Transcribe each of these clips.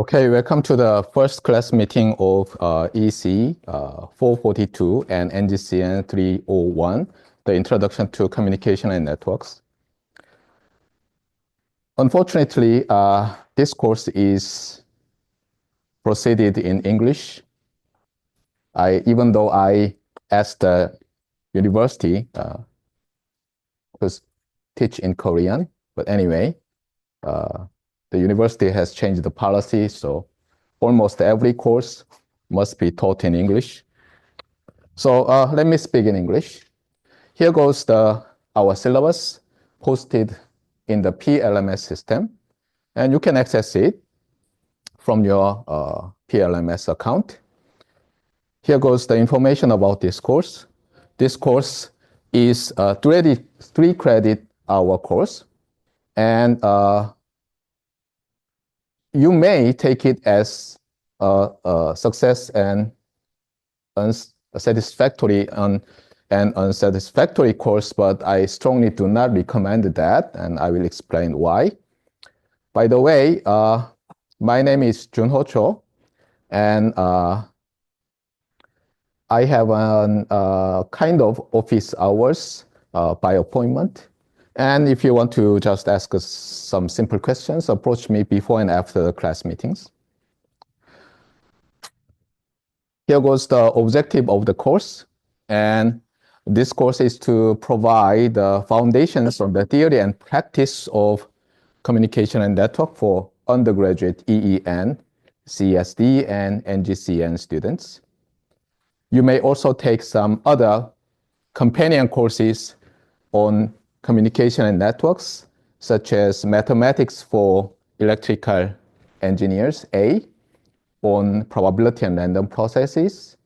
Okay, welcome to the first class meeting of EECE442 and NGCN301, the Introduction to Communication and Networks. Unfortunately, this course is proceeded in English. Even though I asked the university to teach in Korean, but anyway, the university has changed the policy, so almost every course must be taught in English. So let me speak in English. Here goes our syllabus posted in the PLMS system, and you can access it from your PLMS account. Here goes the information about this course. This course is a 3-credit hour course, and you may take it as a success and unsatisfactory course, but I strongly do not recommend that, and I will explain why. By the way, my name is Junho Cho, and I have a kind of office hours by appointment. And if you want to just ask us some simple questions, approach me before and after the class meetings. Here goes the objective of the course. And this course is to provide the foundations of the theory and practice of communication and network for undergraduate EEN, CSD, and NGCN students. You may also take some other companion courses on communication and networks, such as mathematics for electrical engineers, A, on probability and random processes,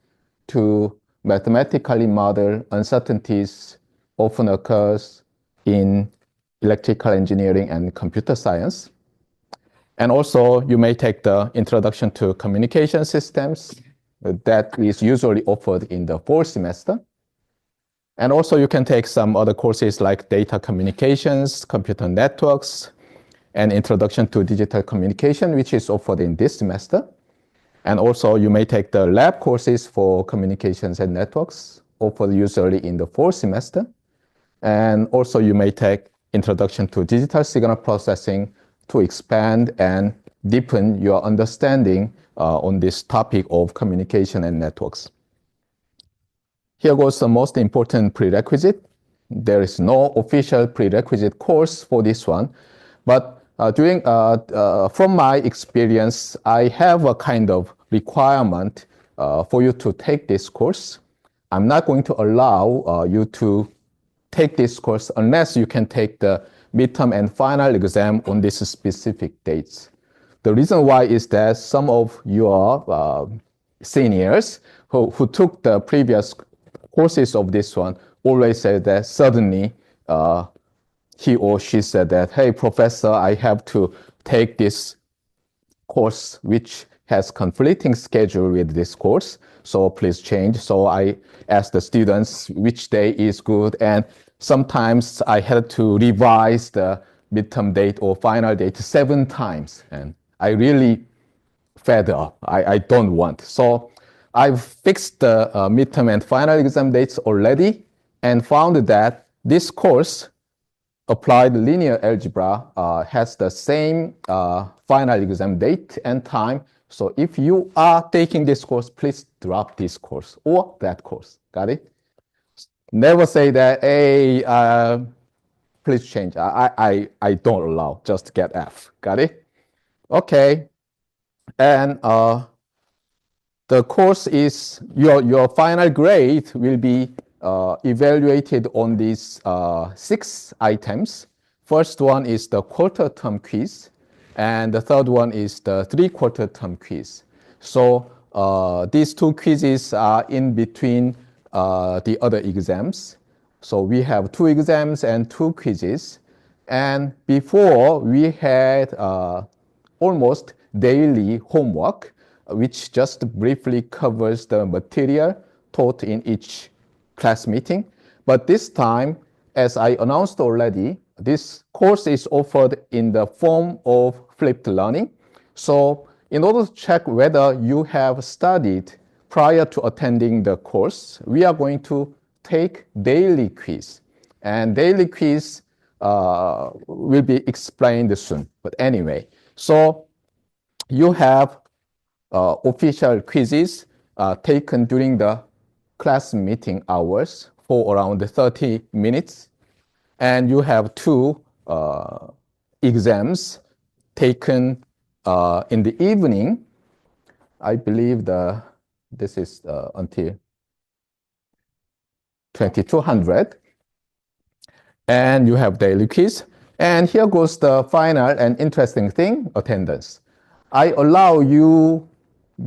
to mathematically model uncertainties often occurs in electrical engineering and computer science. And also, you may take the Introduction to Communication Systems that is usually offered in the fall semester. And also you can take some other courses like data communications, computer networks, and Introduction to Digital Communication, which is offered in this semester. And also you may take the lab courses for communications and networks, offered usually in the fall semester. And also you may take Introduction to Digital Signal Processing to expand and deepen your understanding on this topic of communication and networks. Here goes the most important prerequisite. There is no official prerequisite course for this one, but from my experience, I have a kind of requirement for you to take this course. I'm not going to allow you to take this course unless you can take the midterm and final exam on these specific dates. The reason why is that some of your seniors who took the previous courses of this one always say that suddenly he or she said that, hey, professor, I have to take this course which has conflicting schedule with this course, so please change. So I asked the students which day is good, and sometimes I had to revise the midterm date or final date 7 times, and I really fed up. I don't want. So I've fixed the midterm and final exam dates already and found that this course, Applied Linear Algebra, has the same final exam date and time. So if you are taking this course, please drop this course or that course. Got it? Never say that, hey, please change. I don't allow, just get F. Got it? Okay. And the course is, your final grade will be evaluated on these 6 items. First one is the quarter term quiz, and the third one is the 3/4 term quiz. So these 2 quizzes are in between the other exams. So we have 2 exams and 2 quizzes. And before we had almost daily homework, which just briefly covers the material taught in each class meeting. But this time, as I announced already, this course is offered in the form of flipped learning. So in order to check whether you have studied prior to attending the course, we are going to take daily quiz. And daily quiz will be explained soon. But anyway, so you have official quizzes taken during the class meeting hours for around 30 minutes. And you have two exams taken in the evening. I believe this is until 2200. And you have daily quiz. And here goes the final and interesting thing, attendance. I allow you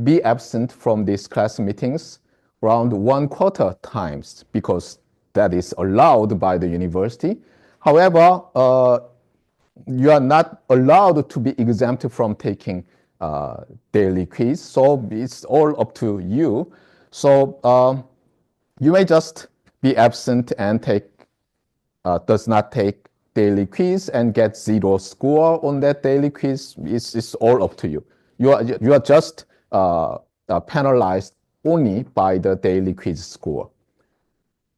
be absent from these class meetings around 1/4 times because that is allowed by the university. However, you are not allowed to be exempt from taking daily quiz, so it's all up to you. So you may just be absent and does not take daily quiz and get 0 score on that daily quiz. It's all up to you. You are just penalized only by the daily quiz score.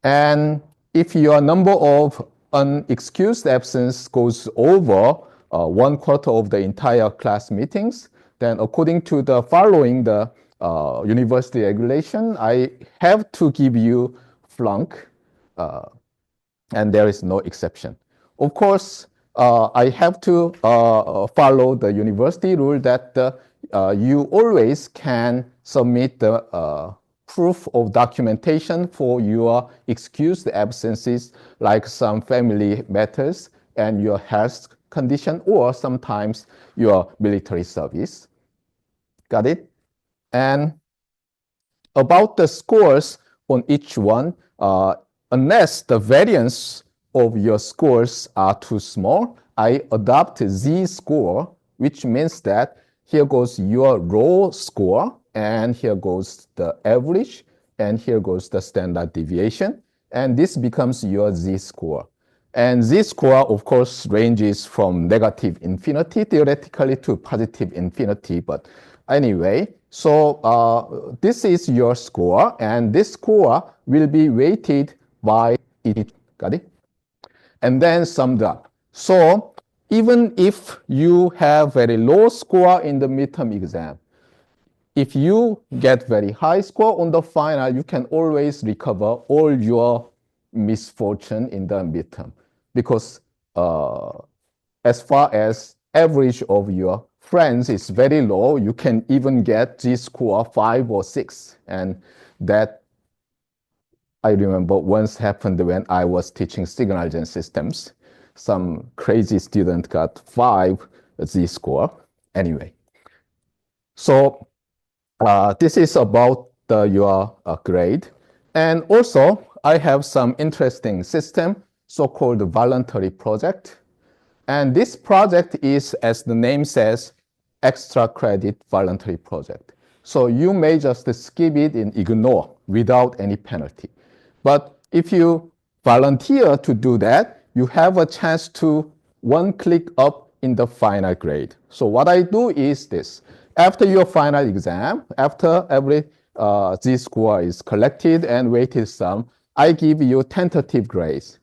And if your number of unexcused absence goes over 1/4 of the entire class meetings, then according to the following the university regulation, I have to give you flunk, and there is no exception. Of course, I have to follow the university rule that you always can submit the proof of documentation for your excused absences, like some family matters and your health condition, or sometimes your military service. Got it? And about the scores on each one, unless the variance of your scores are too small, I adopt z-score, which means that here goes your raw score, and here goes the average, and here goes the standard deviation, and this becomes your z-score. And z-score, of course, ranges from negative infinity theoretically to positive infinity, but anyway, so this is your score, and this score will be weighted by it, got it? And then summed up. So even if you have very low score in the midterm exam, if you get very high score on the final, you can always recover all your misfortune in the midterm, because as far as average of your friends is very low, you can even get z-score 5 or 6, and that I remember once happened when I was teaching signal gen systems. Some crazy student got 5 z-score. Anyway, so this is about your grade. And also, I have some interesting system, so-called voluntary project. And this project is, as the name says, extra credit voluntary project. So you may just skip it and ignore without any penalty. But if you volunteer to do that, you have a chance to one click up in the final grade. So what I do is this. After your final exam, after every z-score is collected and weighted sum, I give you tentative grades.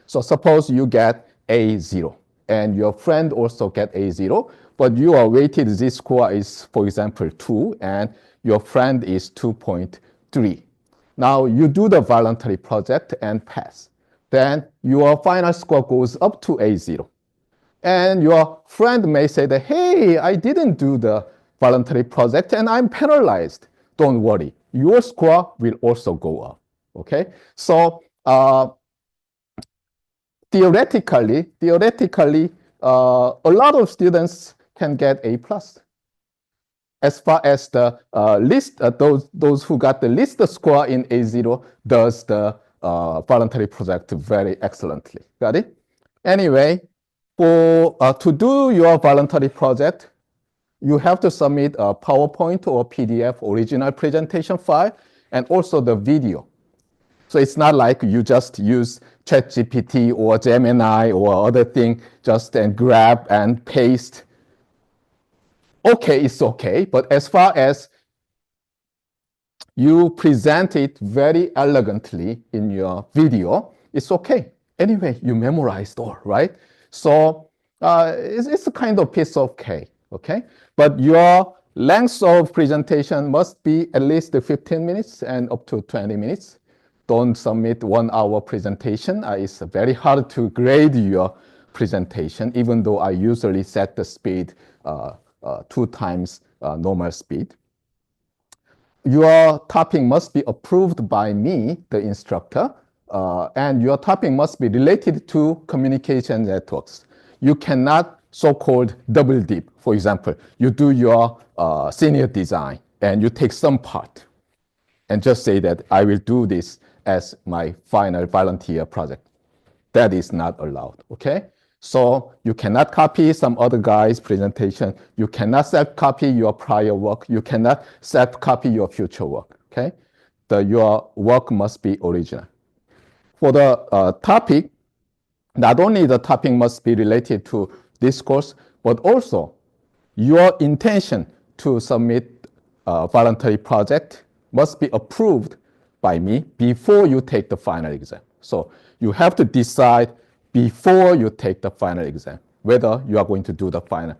So suppose you get A0 and your friend also get A0, but your weighted z-score is, for example, 2 and your friend is 2.3. Now you do the voluntary project and pass. Then your final score goes up to A0. And your friend may say that, hey, I didn't do the voluntary project and I'm penalized. Don't worry, your score will also go up, okay? So theoretically, a lot of students can get A+. As far as the those who got the least score in A0 does the voluntary project very excellently. Got it? Anyway, to do your voluntary project, you have to submit a PowerPoint or PDF original presentation file and also the video. So it's not like you just use ChatGPT or Gemini or other thing just and grab and paste okay, it's okay. But as far as you present it very elegantly in your video, it's okay. Anyway, you memorized all, right? So it's a kind of piece of cake, okay? But your length of presentation must be at least 15 minutes and up to 20 minutes. Don't submit 1 hour presentation. It's very hard to grade your presentation, even though I usually set the speed 2 times normal speed. Your topic must be approved by me, the instructor, and your topic must be related to communication networks. You cannot so-called double dip. For example, you do your senior design and you take some part and just say that I will do this as my final volunteer project. That is not allowed, okay? So you cannot copy some other guy's presentation. You cannot self-copy your prior work. You cannot self-copy your future work, okay? Your work must be original. For the topic, not only the topic must be related to this course, but also your intention to submit a voluntary project must be approved by me before you take the final exam. So you have to decide before you take the final exam whether you are going to do the final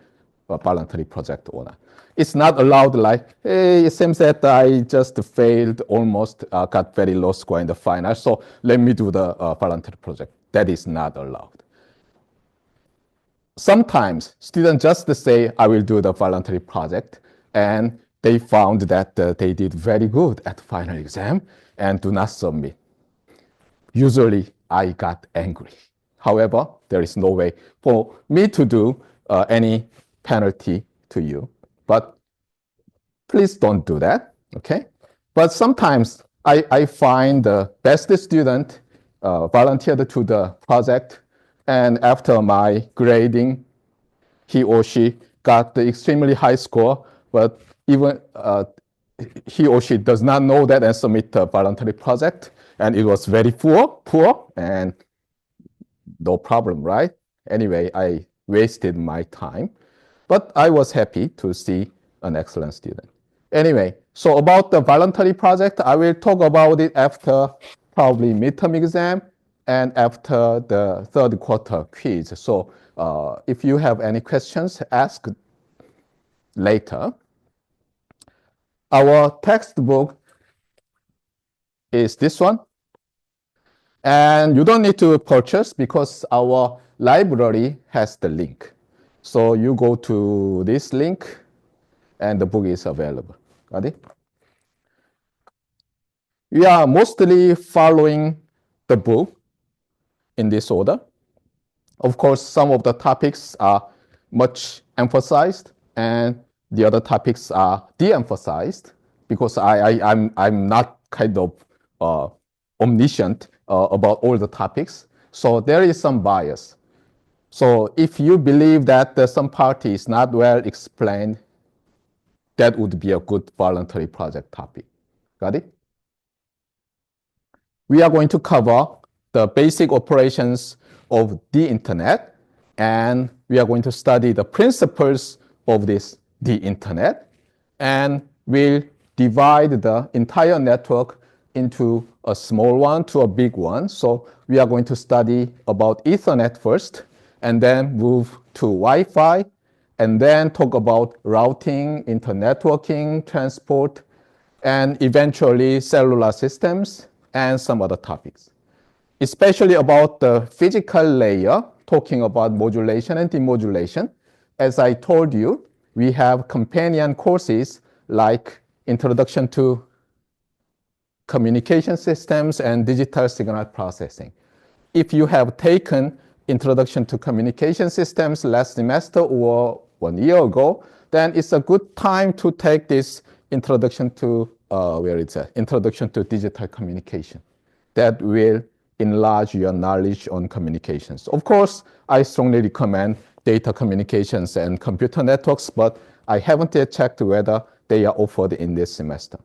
voluntary project or not. It's not allowed like, hey, it seems that I just failed, almost got very low score in the final, so let me do the voluntary project. That is not allowed. Sometimes students just say, I will do the voluntary project, and they found that they did very good at final exam and do not submit. Usually, I got angry. However, there is no way for me to do any penalty to you. But please don't do that, okay? But sometimes I find the best student volunteered to the project, and after my grading, he or she got the extremely high score, but even he or she does not know that and submit a voluntary project, and it was very poor, and no problem, right? Anyway, I wasted my time, but I was happy to see an excellent student. Anyway, so about the voluntary project, I will talk about it after probably midterm exam and after the third quarter quiz. So if you have any questions, ask later. Our textbook is this one. And you don't need to purchase because our library has the link. So you go to this link and the book is available. Got it? We are mostly following the book in this order. Of course, some of the topics are much emphasized and the other topics are de-emphasized because I'm not kind of omniscient about all the topics. So there is some bias. So if you believe that some part is not well explained, that would be a good voluntary project topic. Got it? We are going to cover the basic operations of the internet, and we are going to study the principles of the internet, and we'll divide the entire network into a small one to a big one. So we are going to study about Ethernet first, and then move to Wi-Fi, and then talk about routing, internetworking, transport, and eventually cellular systems and some other topics, especially about the physical layer, talking about modulation and demodulation. As I told you, we have companion courses like Introduction to Communication Systems and Digital Signal Processing. If you have taken Introduction to Communication Systems last semester or 1 year ago, then it's a good time to take this Introduction to Introduction to Digital Communication. That will enlarge your knowledge on communications. Of course, I strongly recommend data communications and computer networks, but I haven't yet checked whether they are offered in this semester.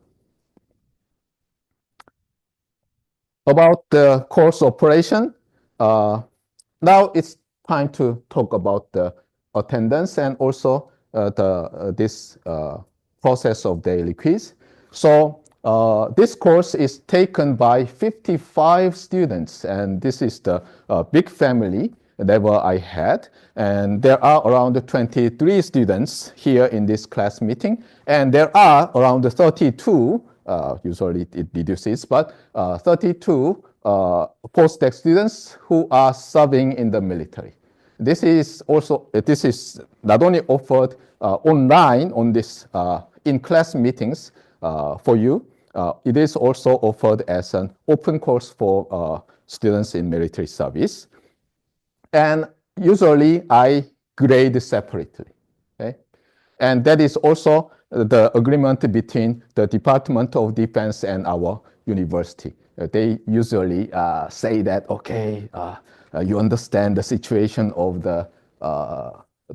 About the course operation, now it's time to talk about the attendance and also this process of daily quiz. So this course is taken by 55 students, and this is the big family level I had. And there are around 23 students here in this class meeting, and there are around 32, usually it reduces, but 32 postdoc students who are serving in the military. This is not only offered online on this in-class meetings for you, it is also offered as an open course for students in military service. And usually I grade separately, okay? And that is also the agreement between the Department of Defense and our university. They usually say that, okay, you understand the situation of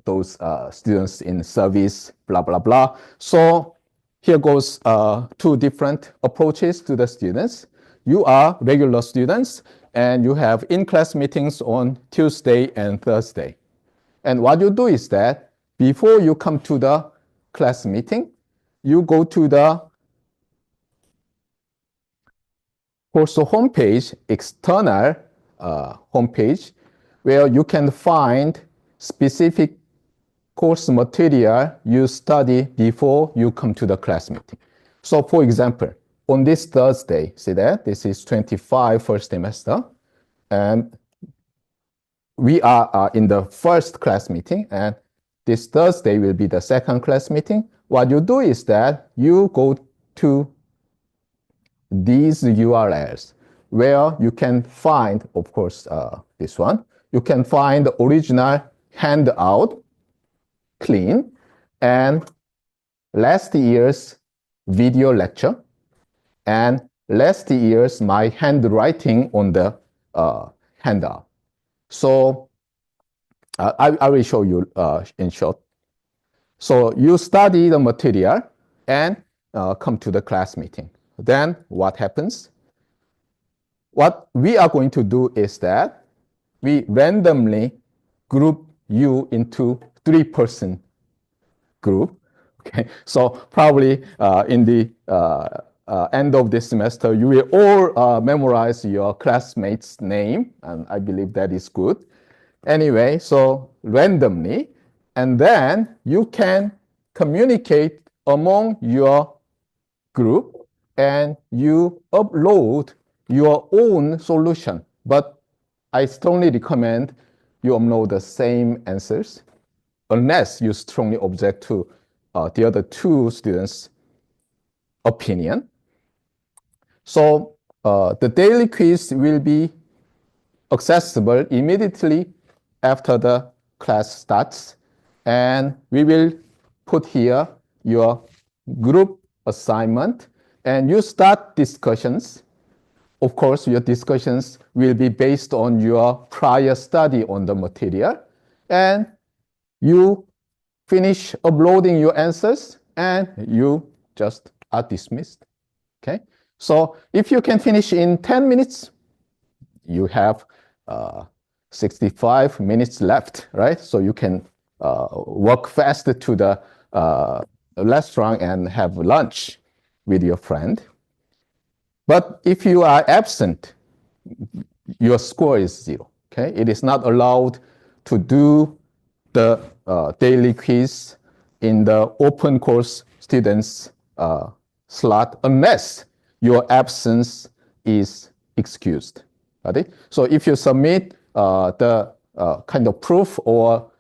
those students in service, blah, blah, blah. So here goes two different approaches to the students. You are regular students, and you have in-class meetings on Tuesday and Thursday. And what you do is that before you come to the class meeting, you go to the course homepage, external homepage, where you can find specific course material you study before you come to the class meeting. So for example, on this Thursday, see that? This is 25 first semester, and we are in the first class meeting, and this Thursday will be the second class meeting. What you do is that you go to these URLs where you can find, of course, this one. You can find the original handout, clean, and last year's video lecture, and last year's my handwriting on the handout. So I will show you in short. So you study the material and come to the class meeting. Then what happens? What we are going to do is that we randomly group you into 3-person group. Okay, so probably in the end of this semester, you will all memorize your classmates' name, and I believe that is good. Anyway, so randomly, and then you can communicate among your group, and you upload your own solution. But I strongly recommend you upload the same answers, unless you strongly object to the other two students' opinion. So the daily quiz will be accessible immediately after the class starts, and we will put here your group assignment, and you start discussions. Of course, your discussions will be based on your prior study on the material, and you finish uploading your answers, and you just are dismissed. Okay, so if you can finish in 10 minutes, you have 65 minutes left, right? So you can walk fast to the restaurant and have lunch with your friend. But if you are absent, your score is 0. Okay, it is not allowed to do the daily quiz in the open course students slot unless your absence is excused. Got it? So if you submit the kind of proof or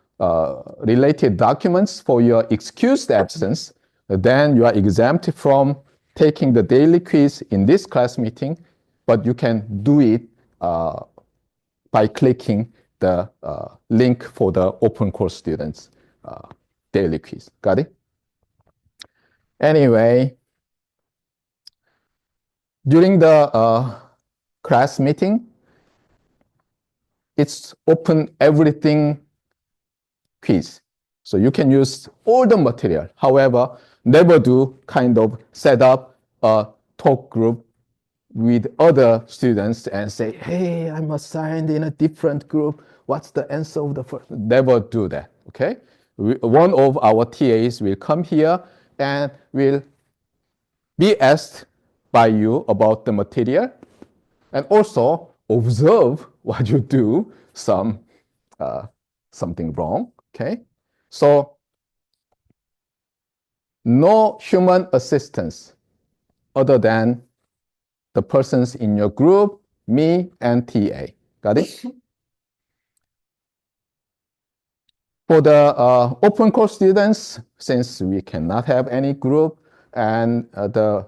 related documents for your excused absence, then you are exempt from taking the daily quiz in this class meeting, but you can do it by clicking the link for the open course students daily quiz. Got it? Anyway, during the class meeting, it's open everything quiz. So you can use all the material. However, never do kind of set up a talk group with other students and say, hey, I'm assigned in a different group. What's the answer of the first? Never do that, okay? one of our TAs will come here and will be asked by you about the material and also observe what you do something wrong. Okay, so no human assistance other than the persons in your group, me, and TA. Got it? For the open course students, since we cannot have any group and the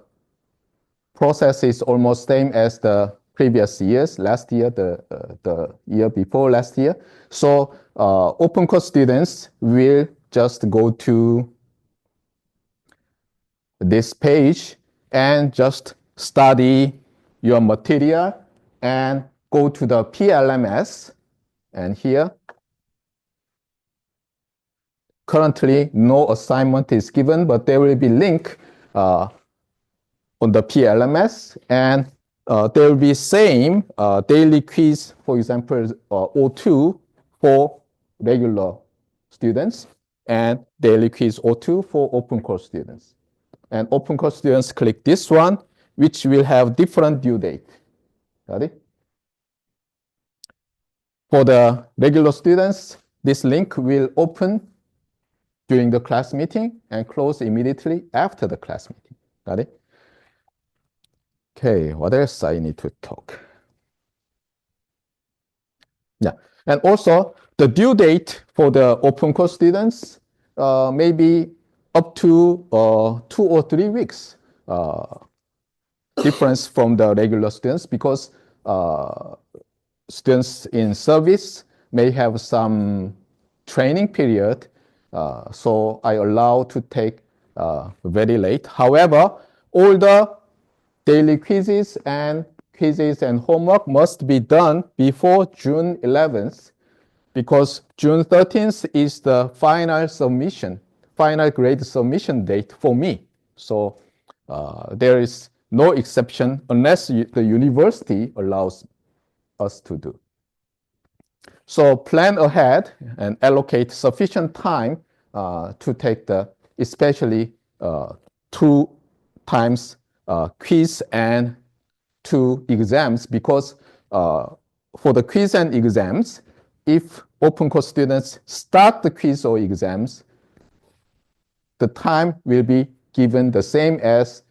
process is almost same as the previous years, last year, the year before last year. So open course students will just go to this page and just study your material and go to the PLMS. And here, currently no assignment is given, but there will be link on the PLMS, and there will be same daily quiz, for example, O2 for regular students and daily quiz O2 for open course students. And open course students click this one, which will have different due date. Got it? For the regular students, this link will open during the class meeting and close immediately after the class meeting. Got it? Okay, what else I need to talk? Yeah, and also the due date for the open course students may be up to 2 or 3 weeks difference from the regular students, because students in service may have some training period, so I allow to take very late. However, all the daily quizzes and homework must be done before June 11th, because June 13th is the final grade submission date for me. So there is no exception unless the university allows us to do. So plan ahead and allocate sufficient time to take especially 2 times quiz and 2 exams, because for the quiz and exams, if open course students start the quiz or exams, the time will be given the same as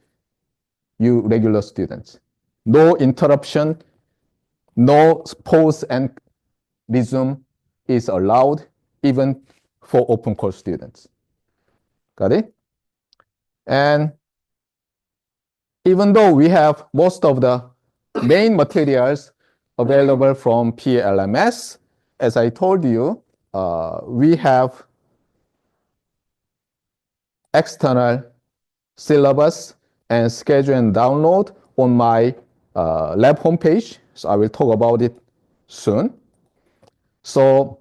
you regular students. No interruption, no pause and resume is allowed, even for open course students. Got it? And even though we have most of the main materials available from PLMS, as I told you, we have external syllabus and schedule and download on my lab homepage. So I will talk about it soon. So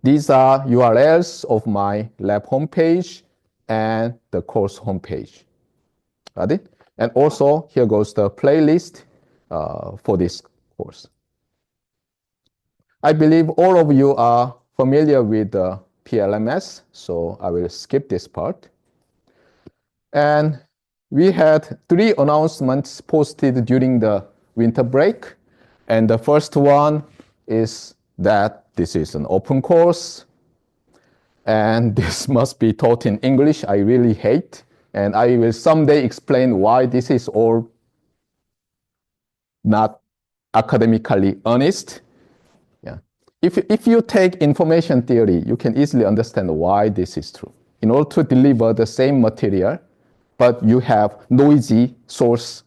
these are URLs of my lab homepage and the course homepage. Got it? And also, here goes the playlist for this course. I believe all of you are familiar with the PLMS, so I will skip this part. And we had 3 announcements posted during the winter break. And the first one is that this is an open course, and this must be taught in English. I really hate. And I will someday explain why this is all not academically honest. Yeah. If you take information theory, you can easily understand why this is true. In order to deliver the same material, but you have noisy source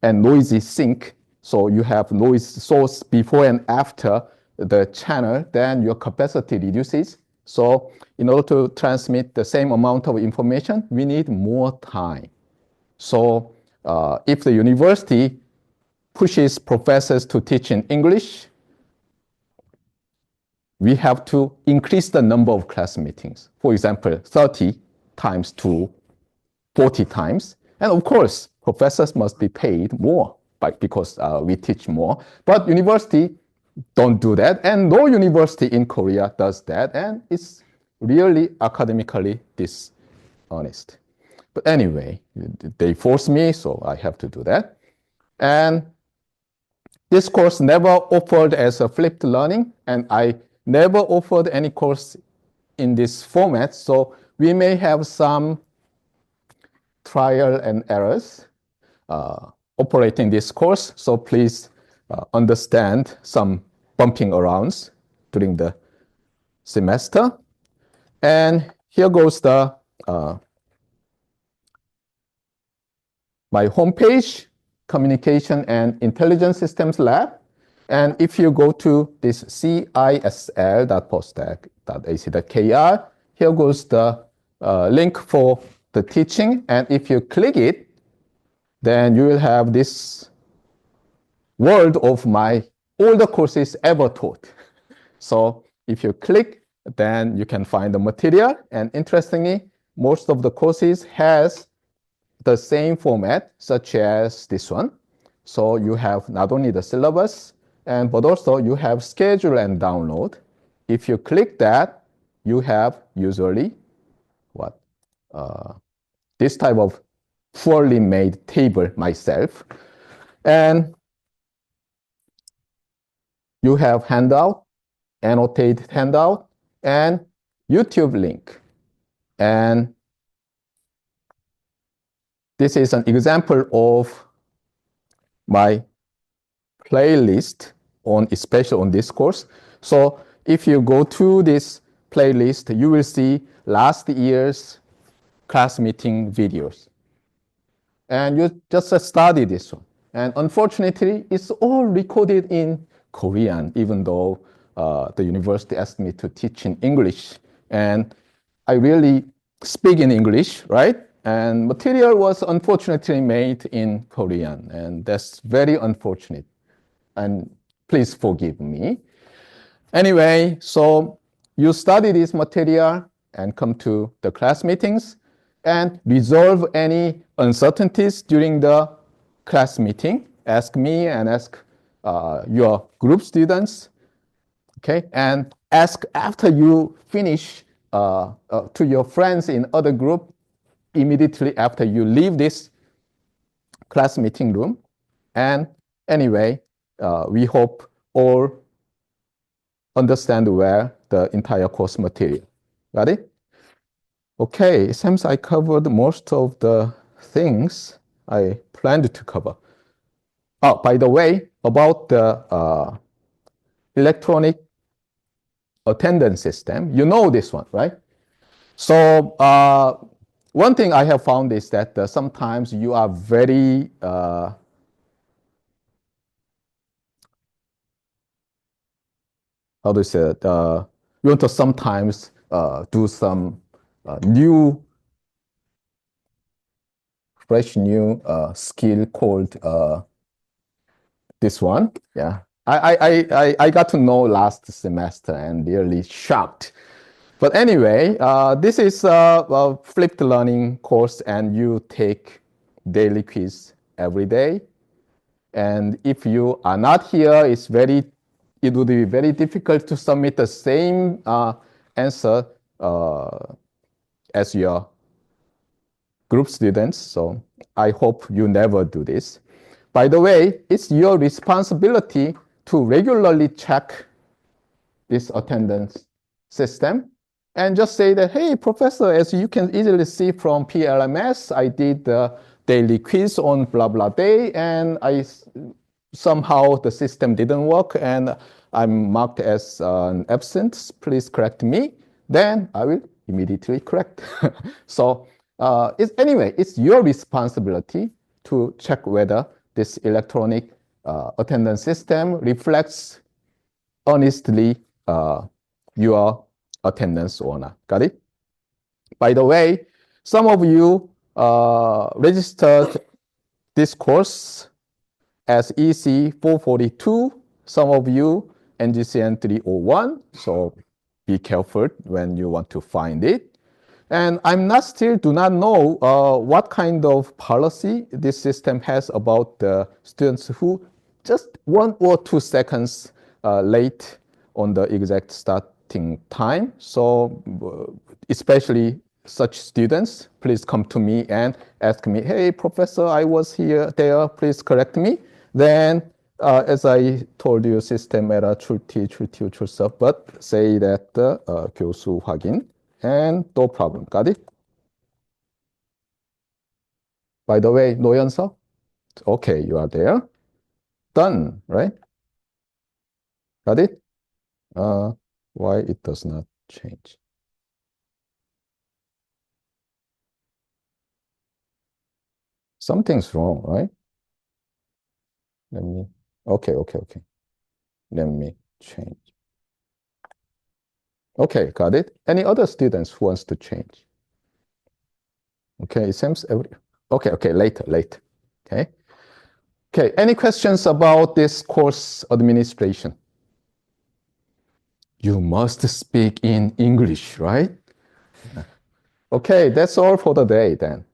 and noisy sink, so you have noise source before and after the channel, then your capacity reduces. So in order to transmit the same amount of information, we need more time. So if the university pushes professors to teach in English, we have to increase the number of class meetings. For example, 30 times to 40 times. And of course, professors must be paid more because we teach more. But university don't do that, and no university in Korea does that, and it's really academically dishonest. But anyway, they force me, so I have to do that. And this course never offered as a flipped learning, and I never offered any course in this format. So we may have some trial and errors operating this course. So please understand some bumping arounds during the semester. And here goes the my homepage, Communication and Intelligence Systems Lab. And if you go to this cisl.postec.ac.kr, here goes the link for the teaching. And if you click it, then you will have this world of all the courses ever taught. So if you click, then you can find the material. And interestingly, most of the courses has the same format, such as this one. So you have not only the syllabus, but also you have schedule and download. If you click that, you have usually this type of poorly made table myself. And you have handout, annotated handout, and YouTube link. And this is an example of my playlist especially on this course. So if you go to this playlist, you will see last year's class meeting videos. And you just study this one. And unfortunately, it's all recorded in Korean, even though the university asked me to teach in English. And I really speak in English, right? And material was unfortunately made in Korean, and that's very unfortunate. And please forgive me. Anyway, so you study this material and come to the class meetings and resolve any uncertainties during the class meeting. Ask me and ask your group students, okay? And ask after you finish to your friends in other group immediately after you leave this class meeting room. And anyway, we hope all understand well the entire course material. Got it? Okay, it seems I covered most of the things I planned to cover. Oh, by the way, about the electronic attendance system, you know this one, right? So one thing I have found is that sometimes you are very how do you say it? You want to sometimes do some fresh new skill called this one. Yeah, I got to know last semester and really shocked. But anyway, this is a flipped learning course, and you take daily quiz every day. And if you are not here, it would be very difficult to submit the same answer as your group students. So I hope you never do this. By the way, it's your responsibility to regularly check this attendance system and just say that, hey, professor, as you can easily see from PLMS, I did the daily quiz on blah, blah day, and somehow the system didn't work, and I'm marked as an absent. Please correct me. Then I will immediately correct. So anyway, it's your responsibility to check whether this electronic attendance system reflects honestly your attendance or not. Got it? By the way, some of you registered this course as EECE442, some of you NGCN301, so be careful when you want to find it. And do not know what kind of policy this system has about the students who just 1 or 2 seconds late on the exact start connecting time. So especially such students, please come to me and ask me, hey, professor, I was there, please correct me. Then, as I told you, system error, 출티, 출티, 출석, but say that 교수 확인, and no problem. Got it? By the way, 노연석, okay, you are there. Done, right? Got it? Why it does not change? Something's wrong, right? Let me, okay. Let me change. Okay, got it. Any other students who wants to change? Okay, it seems okay, later. Okay. Okay, any questions about this course administration? You must speak in English, right? Okay, that's all for the day then.